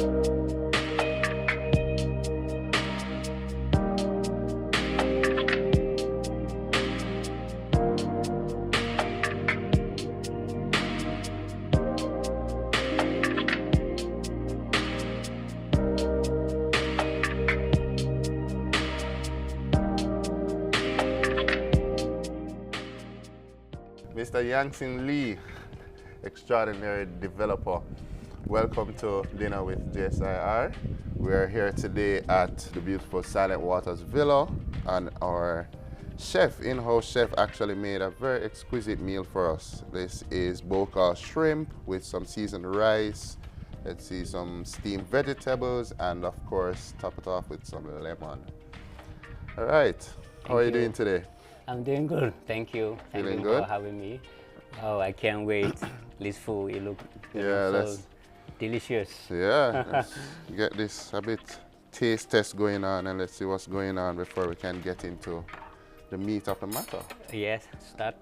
Mr. Yangsen Lee, extraordinary developer. Welcome to Dinner with JSIR. We are here today at the beautiful Silent Waters Villa, and our chef, in-house chef, actually made a very exquisite meal for us. This is bocal shrimp with some seasoned rice. Let's see, some steamed vegetables, and of course, top it off with some lemon. All right, how are you doing today? I'm doing good, thank you. Thank Feeling you good? for having me. Oh, I can't wait. This food, it looks so delicious. Yeah, let's get this a bit taste test going on, and let's see what's going on before we can get into the meat of the matter. Yes, start.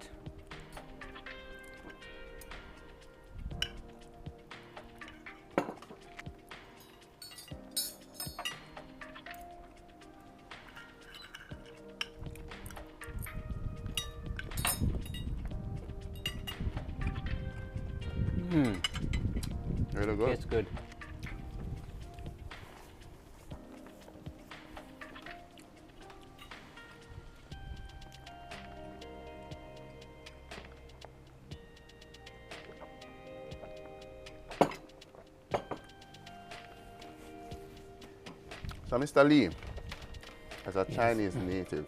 Really good. It's good. So, Mr. Lee, as a Chinese native,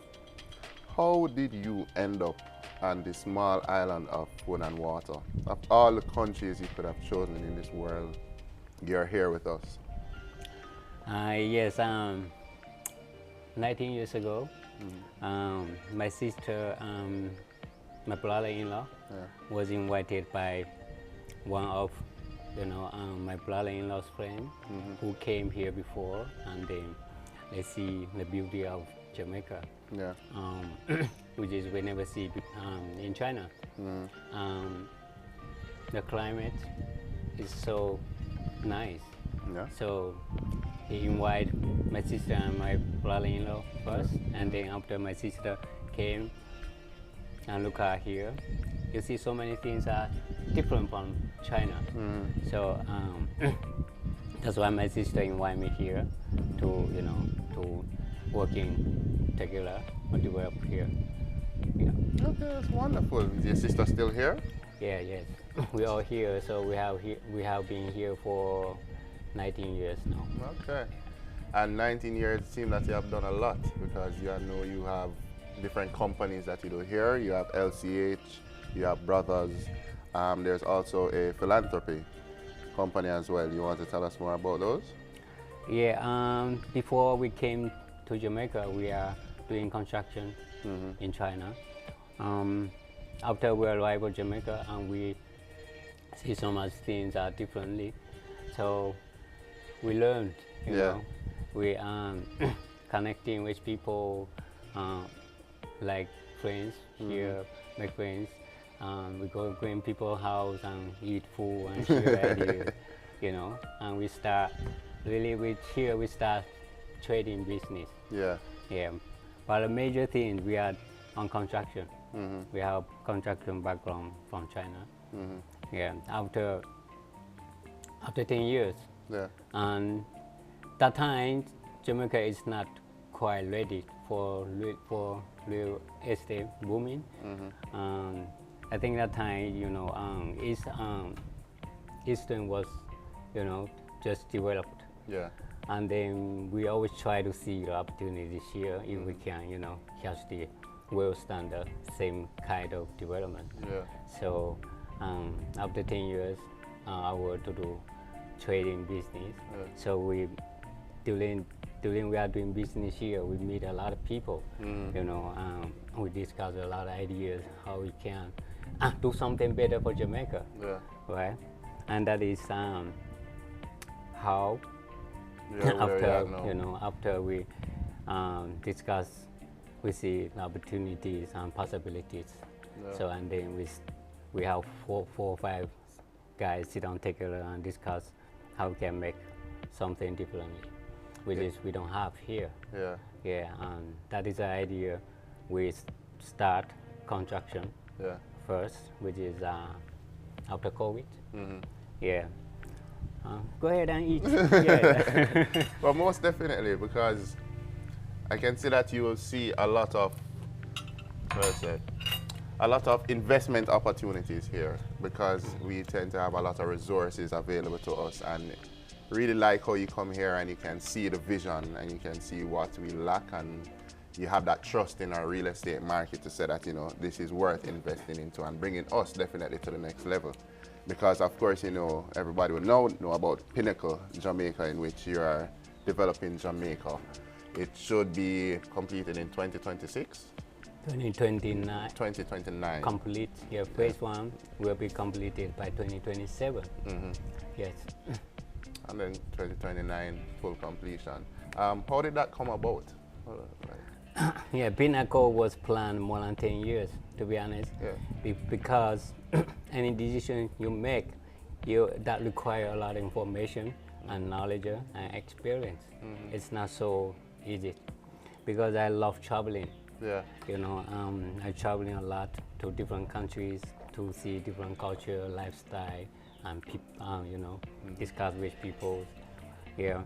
how did you end up on the small island of food and water? Of all the countries you could have chosen in this world, you're here with us. Yes, 19 years ago, my sister, my brother-in-law, was invited by one of my brother-in-law's friend who came here before, and then they see the beauty of Jamaica, which is we never see in China. The climate is so nice. So he invited my sister and my brother-in-law first, and then after my sister came and look at here, you see so many things are different from China. So that's why my sister invited me here to to working together or develop here. Yeah. Okay, that's wonderful. Is your sister still here? Yeah, yes. We are here, so we have been here for 19 years now. Okay. And 19 years, it seems that you have done a lot, because you know you have different companies that you do here. You have LCH, you have Brothers. There's also a philanthropy company as well. You want to tell us more about those? Yeah, before we came to Jamaica, we are doing construction in China. After we arrived in Jamaica, and we see so much things are differently, so we learned, you know, we connecting with people like friends here, make friends. We go in people's house and eat food and share ideas, and we start we start trading business. Yeah. But the major thing, we are on construction. We have construction background from China. Yeah. After 10 years. And that time, Jamaica is not quite ready for real estate booming. I think that time, Eastern was, just developed. And then we always try to see the opportunities here if we can, catch the world standard, same kind of development. So after 10 years, I want to do trading business. So during we are doing business here, we meet a lot of people. We discuss a lot of ideas how we can do something better for Jamaica, right? And that is how after we discuss, we see opportunities and possibilities. So and then we have four or five guys sit down together and discuss how we can make something differently, which is we don't have here. Yeah. Yeah, and that is the idea. We start construction Yeah. first, which is after COVID. Mm-hmm. Yeah. Go ahead and eat. Yeah. Well, most definitely, because I can see that you will see a lot of, a lot of investment opportunities here, because we tend to have a lot of resources available to us, and really like how you come here and you can see the vision and you can see what we lack, and you have that trust in our real estate market to say that, you know, this is worth investing into and bringing us definitely to the next level. Because of course, you know, everybody will know about Pinnacle, Jamaica, in which you are developing Jamaica. It should be completed in 2026? 2029. 2029. Complete. Yeah, phase 1 will be completed by 2027. Mm-hmm. Yes. And then 2029 full completion. How did that come about? Yeah, Pinnacle was planned more than 10 years, to be honest. Yeah. Because any decision you make, that require a lot of information and knowledge and experience. Mm-hmm. It's not so easy, because I love traveling. Yeah. You know, I'm traveling a lot to different countries to see different culture, lifestyle, and you know, discuss with people. Yeah.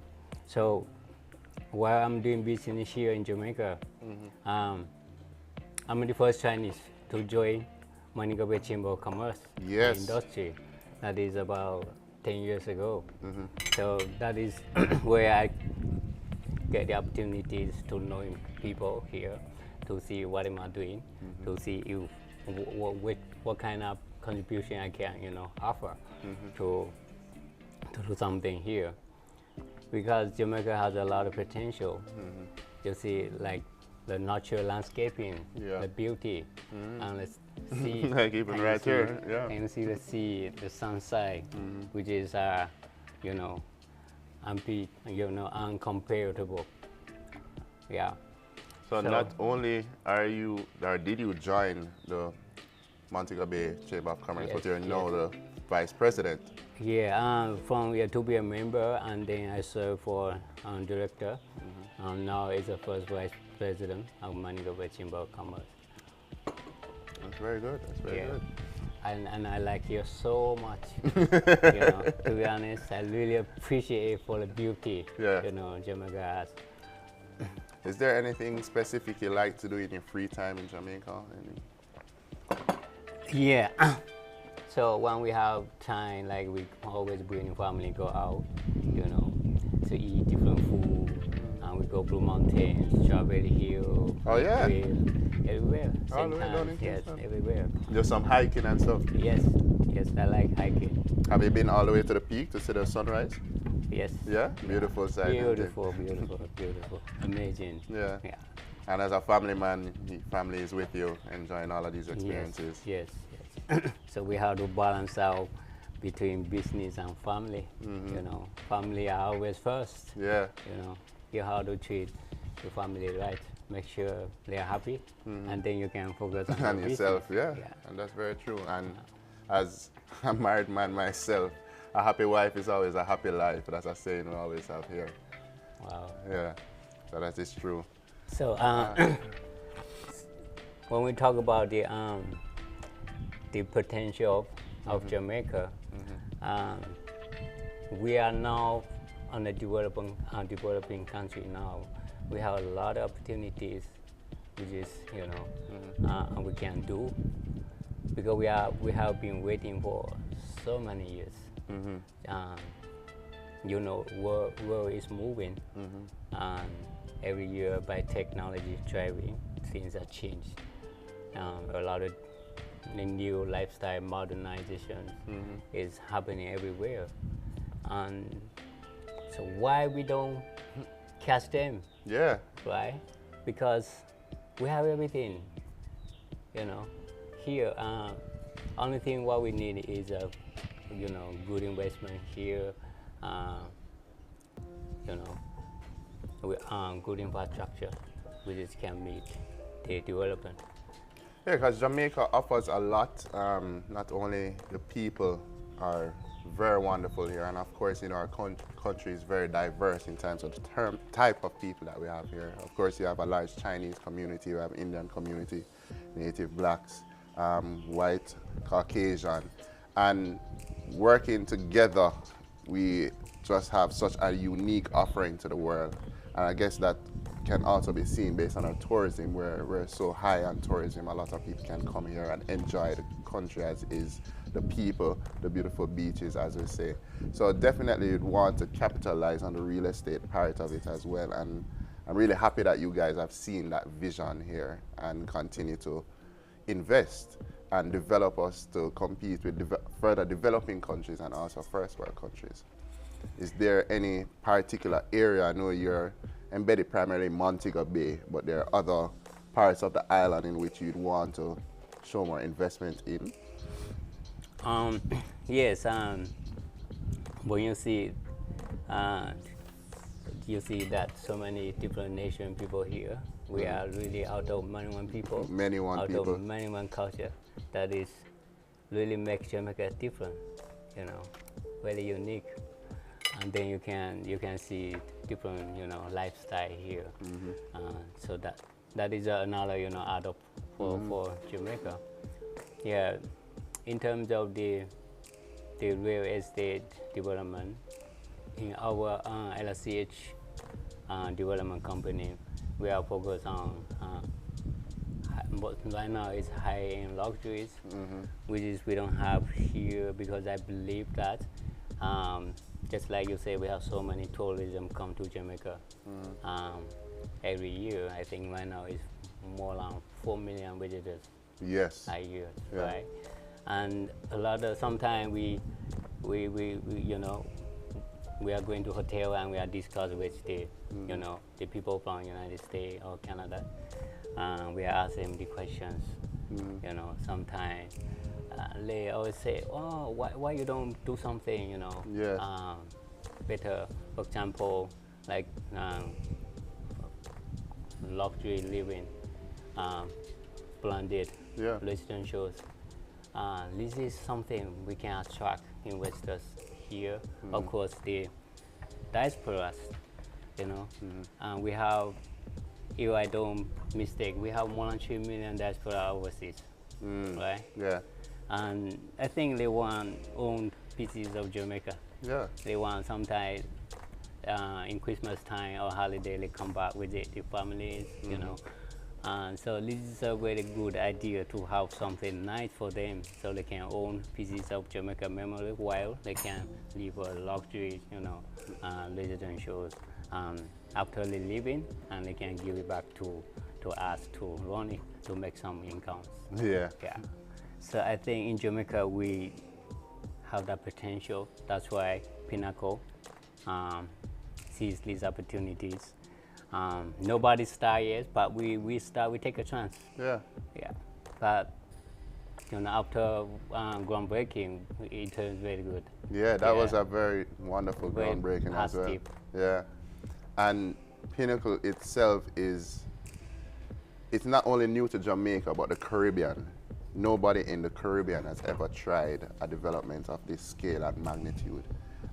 So while I'm doing business here in Jamaica, I'm the first Chinese to join Pinnacle Bay Chamber of Commerce industry. That is about 10 years ago. So that is where I get the opportunities to know people here, to see what am I doing, to see if what kind of contribution I can, you know, offer to do something here. Because Jamaica has a lot of potential. You see, like the natural landscaping, the beauty, and let's see. Like even right here, yeah. And see the sea, the sunset, which is, you know, uncomparable. Yeah. So not only did you join the Montego Bay Chamber of Commerce, but you're now the vice president. Yeah, to be a member, and then I serve for director. Now is the first vice president of Montego Bay Chamber of Commerce. That's very good. That's very good. And I like here so much. You know, to be honest, I really appreciate it for the beauty. You know, Jamaica has. Is there anything specific you like to do in your free time in Jamaica? Yeah. So when we have time, like we always bring the family go out, you know, to eat different food, and we go Blue Mountains, Strawberry Hill. Oh yeah. Everywhere. All the way down in yes, Kingston. everywhere. Just some hiking and stuff. Yes, I like hiking. Have you been all the way to the peak to see the sunrise? Yes. Yeah, beautiful sight. Beautiful, amazing. Yeah. And as a family man, the family is with you, enjoying all of these experiences. Yes. So we have to balance out between business and family. You know, family are always first. Yeah. You know, you have to treat your family right. Make sure they are happy, and then you can focus on yourself. Yeah, and that's very true. And as a married man myself, a happy wife is always a happy life. That's a saying we always have here. Wow. Yeah, so that is true. So when we talk about the potential of Jamaica, we are now on a developing country now. We have a lot of opportunities, which is, you know, and we can do, because we have been waiting for so many years. You know, world is moving, and every year by technology driving, things are changed. A lot of the new lifestyle modernization is happening everywhere, and so why we don't catch them? Yeah. Right? Because we have everything, you know. Here, only thing what we need is you know, good investment here, you know, with good infrastructure, which can meet the development. Yeah, because Jamaica offers a lot. Not only the people are very wonderful here. And of course, you know, our country is very diverse in terms of the type of people that we have here. Of course, you have a large Chinese community, you have Indian community, native blacks, white, Caucasian, and working together, we just have such a unique offering to the world. And I guess that can also be seen based on our tourism, where we're so high on tourism. A lot of people can come here and enjoy the country as is, the people, the beautiful beaches, as we say. So definitely you'd want to capitalize on the real estate part of it as well. And I'm really happy that you guys have seen that vision here and continue to invest and develop us to compete with further developing countries and also first world countries. Is there any particular area? I know you're embedded primarily in Montego Bay, but there are other parts of the island in which you'd want to show more investment in? Yes, when you see that so many different nation people here. We are really out of many one people. Many one people. Out of many one culture. That is really makes Jamaica different, you know, very unique. And then you can see different, you know, lifestyle here. So that is another, you know, add up for Jamaica. Yeah, in terms of the real estate development, in our LCH development company, we are focused on right now is high-end luxuries, which is we don't have here, because I believe that just like you say, we have so many tourism come to Jamaica every year. I think right now it's more than 4 million visitors. Yes. A year, right? And a lot of sometimes we you know, we are going to hotel and we are discussing with the you know, the people from United States or Canada. We are asking them the questions. You know, sometimes they always say, "Oh, why you don't do something? You know, better." For example, like luxury living, blended residentials. This is something we can attract investors here. Of course, the diasporas, you know, and we have, if I don't mistake, we have more than 3 million diaspora overseas, right? Yeah. And I think they want own pieces of Jamaica. Yeah. They want sometimes in Christmas time or holiday they come back with the families, you know. And so this is a very good idea to have something nice for them, so they can own pieces of Jamaica memory while they can live a luxury, you know, residentials after they live in, and they can give it back to us to run it, to make some incomes. Yeah. Yeah. So I think in Jamaica we have that potential. That's why Pinnacle sees these opportunities. Nobody start yet, but we start. We take a chance. Yeah. Yeah. But you know, after groundbreaking, it turns very good. Yeah, that was a very wonderful groundbreaking as well. Yeah. And Pinnacle itself it's not only new to Jamaica, but the Caribbean. Nobody in the Caribbean has ever tried a development of this scale and magnitude.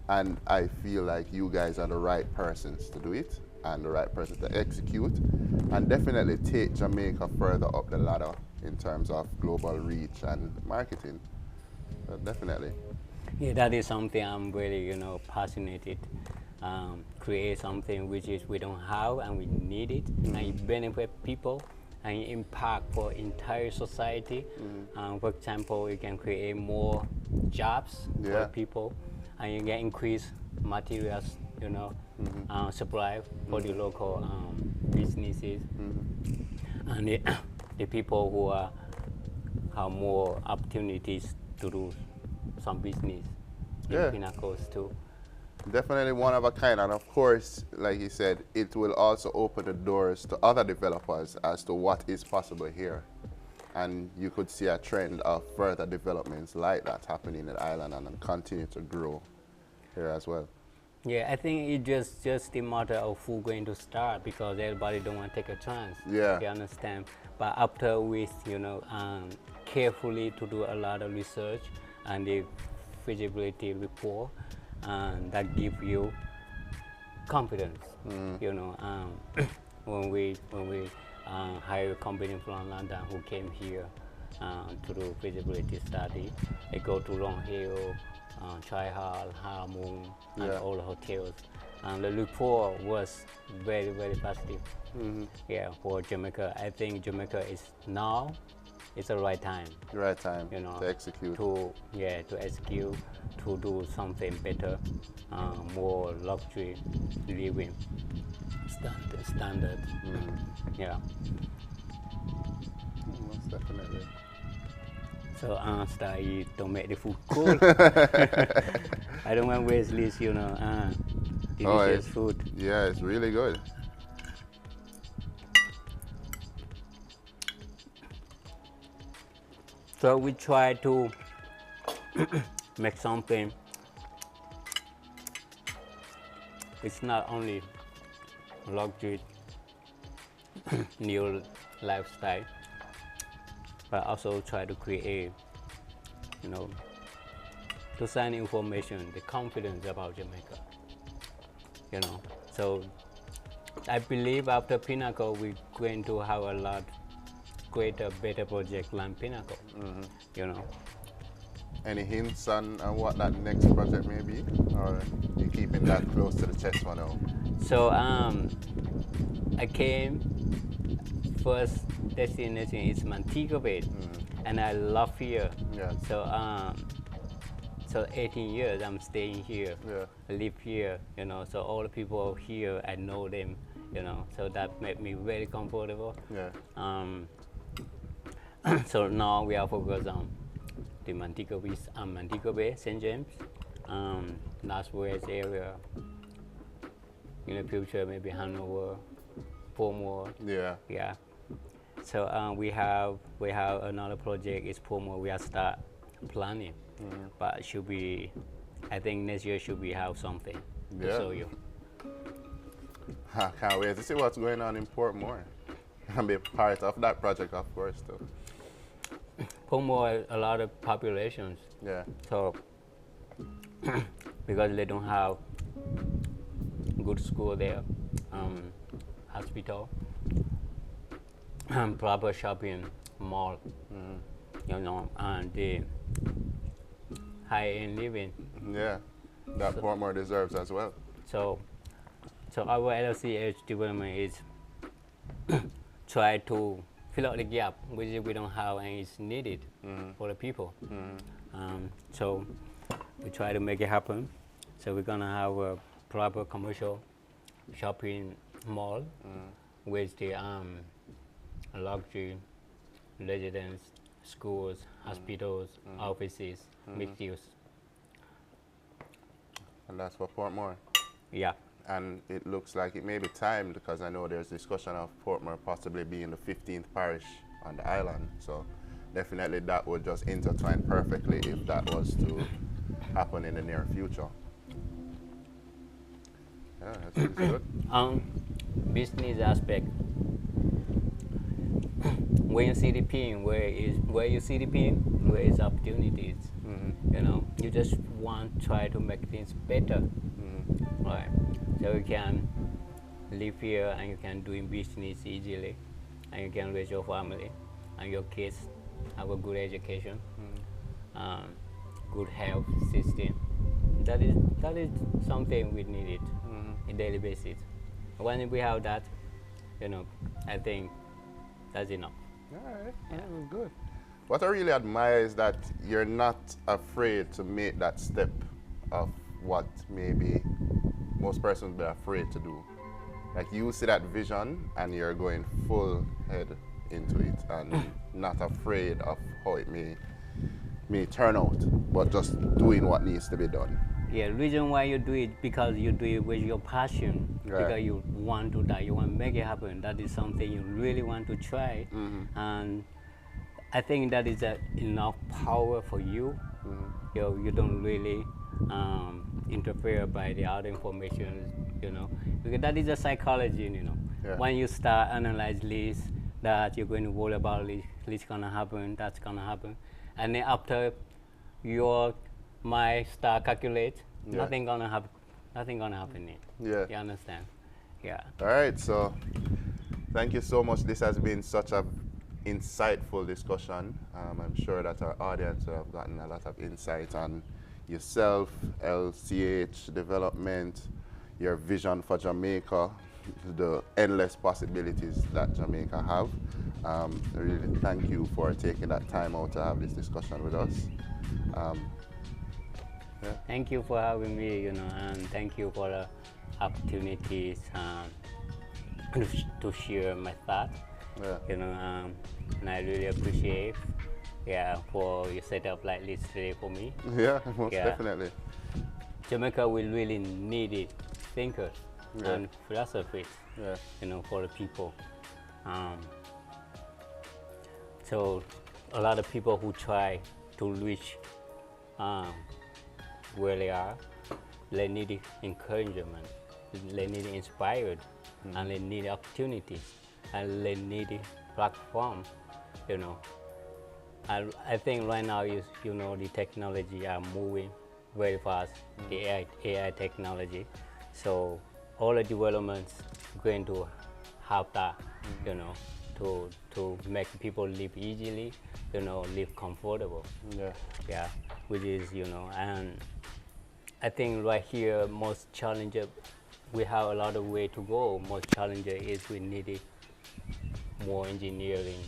And I feel like you guys are the right persons to do it, and the right person to execute, and definitely take Jamaica further up the ladder in terms of global reach and marketing. Definitely. Yeah, that is something I'm really, you know, passionate. Create something which is we don't have and we need it, and it benefit people and impact for entire society. For example, you can create more jobs for people, and you can increase materials, you know, supply for the local businesses, and the people who have more opportunities to do some business in Pinnacles too. Definitely one of a kind, and of course, like you said, it will also open the doors to other developers as to what is possible here. And you could see a trend of further developments like that happening in the island and continue to grow here as well. Yeah, I think it's just a matter of who going to start, because everybody don't want to take a chance. Yeah. You understand? But after we, you know, carefully to do a lot of research, and they feasibility report, and that give you confidence. You know, when we hire a company from London who came here to do feasibility study, they go to Long Hill, Tri-Hall, Harmon, and all the hotels. And the report was very, very positive. Yeah, for Jamaica. I think Jamaica is now, it's the right time. The right time, you know, to execute. To execute, to do something better, more luxury living standard. Yeah. Most definitely. So start to make the food cool. I don't want to waste this, you know, delicious food. Yeah, it's really good. So we try to make something. It's not only luxury, new lifestyle, but also try to create, you know, to send information, the confidence about Jamaica. You know, so I believe after Pinnacle, we're going to have a lot greater, better project than Pinnacle. You know. Any hints on what that next project may be, or you keeping that close to the chest for now? So I came, first destination is Montego Bay, and I love here. Yeah. So 18 years I'm staying here. Yeah. I live here, you know. So all the people here, I know them, you know. So that made me very comfortable. Yeah. So now we are focused on the Montego Bay, St. James, Northwest area. In the future, maybe Hanover, Portmore. Yeah. Yeah. So we have another project. It's Portmore. We are start planning, but it should be. I think next year should be have something to show you. I can't wait to see what's going on in Portmore and be part of that project, of course, too. Portmore, a lot of populations. Yeah. So because they don't have good school there, hospital, proper shopping mall, you know, and the high-end living. Yeah, that Portmore deserves as well. So our LLCH development is try to fill out the gap which we don't have and is needed for the people. So we try to make it happen. So we're gonna have a proper commercial shopping mall with the luxury residence, schools, hospitals, offices, mixed use. And that's for Portmore. Yeah. And it looks like it may be timed, because I know there's discussion of Portmore possibly being the 15th parish on the island. So definitely that would just intertwine perfectly if that was to happen in the near future. Yeah, that's good. Business aspect. When you see the pin, where you see the pin, where is opportunities. You know, you just want to try to make things better. Right. So you can live here and you can do business easily, and you can raise your family and your kids have a good education, good health system. That is something we need it on a daily basis. When we have that, you know, I think that's enough. All right, that was good. What I really admire is that you're not afraid to make that step of what maybe most persons be afraid to do. Like, you see that vision and you're going full head into it and not afraid of how it may turn out, but just doing what needs to be done. Yeah, the reason why you do it, because you do it with your passion, because you want to that, you want to make it happen. That is something you really want to try, and I think that is enough power for you. You don't really interfere by the other information, you know, because that is a psychology, you know. When you start analyze this, that you're going to worry about this gonna happen, that's gonna happen, and then after your my star calculate, Yeah. nothing gonna happen. Nothing gonna happen. Yeah. You understand? Yeah. All right, so thank you so much. This has been such a insightful discussion. I'm sure that our audience have gotten a lot of insight on yourself, LCH development, your vision for Jamaica, the endless possibilities that Jamaica have. I really thank you for taking that time out to have this discussion with us. Yeah. Thank you for having me, and thank you for the opportunities to share my thoughts, Yeah. and I really appreciate, for your setup like this today for me. Yeah, most Yeah. definitely. Jamaica will really need it, thinkers Yeah. and philosophers, Yeah. for the people. So a lot of people who try to reach where they are, they need encouragement, they need inspired, and they need opportunity, and they need platform, I think right now is, the technology are moving very fast, the AI technology. So all the developments going to have that, to make people live easily, live comfortable. Yeah. Yeah, which is, and I think right here, most challenger, we have a lot of way to go. Most challenger is we need more engineering,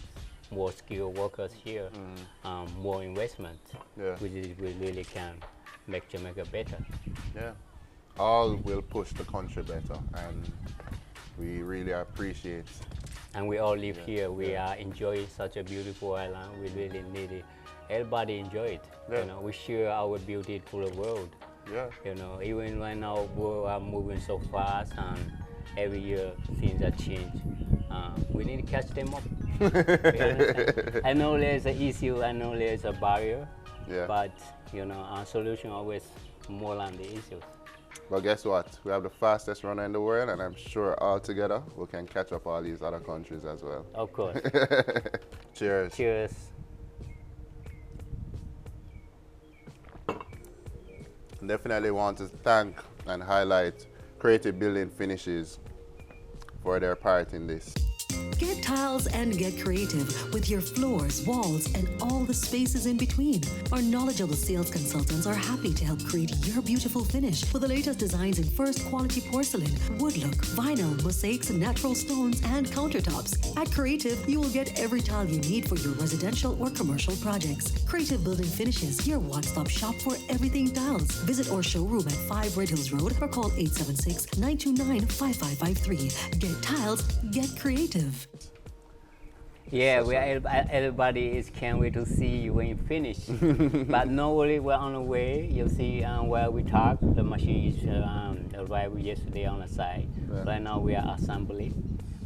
more skilled workers here, more investment, Yeah. which is we really can make Jamaica better. Yeah. All will push the country better, and we really appreciate. And we all live here. We are enjoying such a beautiful island. We really need it. Everybody enjoy it. Yeah. We share our beauty to the world. Yeah. Even right now, world are moving so fast, and every year things are changed. We need to catch them up. You understand? I know there's an issue. I know there's a barrier. Yeah. But our solution always more than the issues. But guess what? We have the fastest runner in the world, and I'm sure all together we can catch up all these other countries as well. Of course. Cheers. Cheers. Definitely want to thank and highlight Creative Building Finishes for their part in this. Get tiles and get creative with your floors, walls, and all the spaces in between. Our knowledgeable sales consultants are happy to help create your beautiful finish with the latest designs in first quality porcelain, wood look, vinyl, mosaics, natural stones, and countertops. At Creative, you will get every tile you need for your residential or commercial projects. Creative Building Finishes, your one-stop shop for everything tiles. Visit our showroom at 5 Red Hills Road or call 876-929-5553. Get tiles, get creative. Yeah, everybody is can't wait to see you when you finish. But no worry, we're on the way. You'll see where we talk. The machine arrived yesterday on the site. Yeah. Right now we are assembling.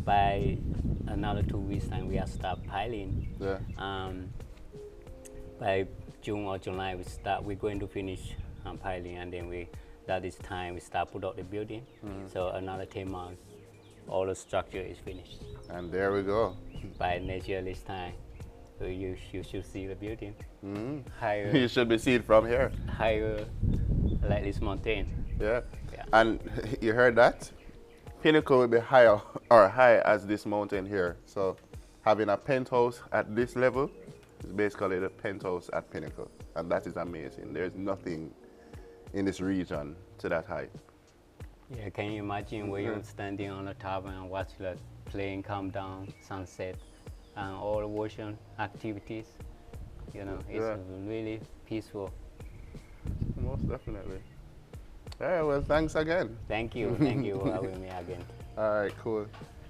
By another 2 weeks time, we are start piling. Yeah. By June or July, we're going to finish piling, and then that is time we start put out the building. So another 10 months, all the structure is finished. And there we go. By next year this time, so you should see the building. You Higher, should be seen from here. higher, like this mountain. Yeah. Yeah. And you heard that? Pinnacle will be higher or high as this mountain here. So having a penthouse at this level is basically the penthouse at Pinnacle. And that is amazing. There's nothing in this region to that height. Yeah, can you imagine where you're standing on the top and watch the plane come down, sunset, and all the ocean activities? It's really peaceful. Most definitely. All right, well, thanks again. Thank you for having me again. All right, cool.